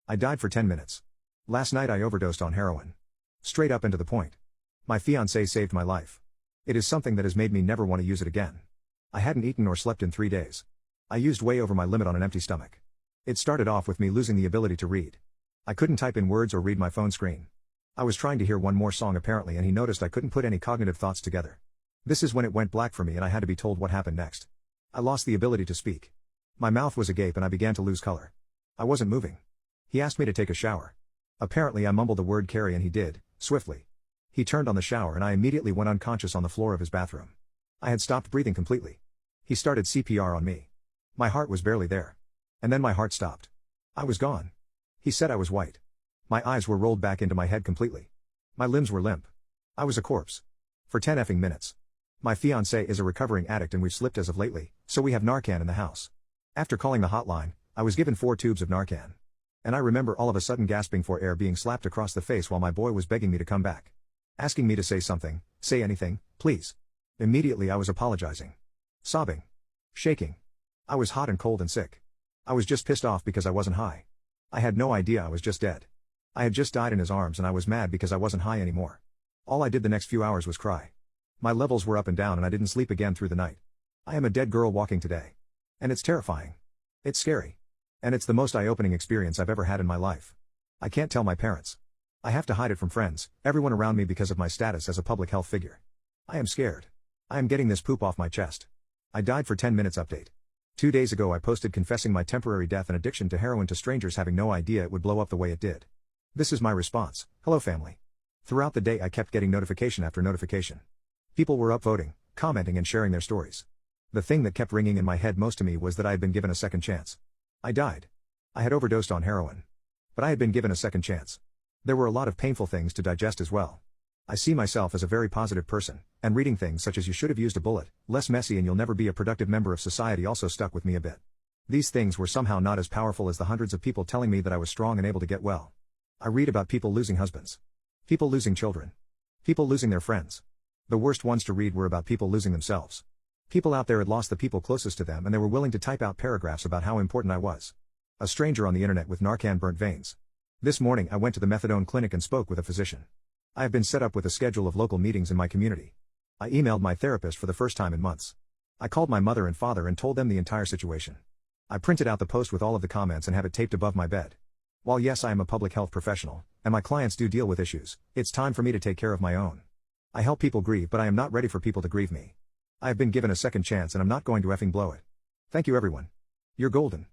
I died for 10 minutes. Last night I overdosed on heroin. Straight up and to the point. My fiancé saved my life. It is something that has made me never want to use it again. I hadn't eaten or slept in 3 days. I used way over my limit on an empty stomach. It started off with me losing the ability to read. I couldn't type in words or read my phone screen. I was trying to hear one more song apparently, and he noticed I couldn't put any cognitive thoughts together. This is when it went black for me and I had to be told what happened next. I lost the ability to speak. My mouth was agape and I began to lose color. I wasn't moving. He asked me to take a shower. Apparently I mumbled the word Carrie and he did, swiftly. He turned on the shower and I immediately went unconscious on the floor of his bathroom. I had stopped breathing completely. He started CPR on me. My heart was barely there. And then my heart stopped. I was gone. He said I was white. My eyes were rolled back into my head completely. My limbs were limp. I was a corpse. For 10 effing minutes. My fiancé is a recovering addict and we've slipped as of lately, so we have Narcan in the house. After calling the hotline, I was given 4 tubes of Narcan. And I remember all of a sudden gasping for air, being slapped across the face while my boy was begging me to come back. Asking me to say something, say anything, please. Immediately I was apologizing. Sobbing. Shaking. I was hot and cold and sick. I was just pissed off because I wasn't high. I had no idea I was just dead. I had just died in his arms and I was mad because I wasn't high anymore. All I did the next few hours was cry. My levels were up and down and I didn't sleep again through the night. I am a dead girl walking today. And it's terrifying. It's scary. And it's the most eye-opening experience I've ever had in my life. I can't tell my parents. I have to hide it from friends, everyone around me, because of my status as a public health figure. I am scared. I am getting this poop off my chest. I died for 10 minutes update. 2 days ago I posted confessing my temporary death and addiction to heroin to strangers, having no idea it would blow up the way it did. This is my response. Hello family. Throughout the day I kept getting notification after notification. People were upvoting, commenting and sharing their stories. The thing that kept ringing in my head most to me was that I had been given a second chance. I died. I had overdosed on heroin. But I had been given a second chance. There were a lot of painful things to digest as well. I see myself as a very positive person, and reading things such as "you should have used a bullet, less messy and you'll never be a productive member of society" also stuck with me a bit. These things were somehow not as powerful as the hundreds of people telling me that I was strong and able to get well. I read about people losing husbands. People losing children. People losing their friends. The worst ones to read were about people losing themselves. People out there had lost the people closest to them and they were willing to type out paragraphs about how important I was. A stranger on the internet with Narcan burnt veins. This morning I went to the methadone clinic and spoke with a physician. I have been set up with a schedule of local meetings in my community. I emailed my therapist for the first time in months. I called my mother and father and told them the entire situation. I printed out the post with all of the comments and have it taped above my bed. While yes, I am a public health professional, and my clients do deal with issues, it's time for me to take care of my own. I help people grieve, but I am not ready for people to grieve me. I have been given a second chance and I'm not going to effing blow it. Thank you everyone. You're golden.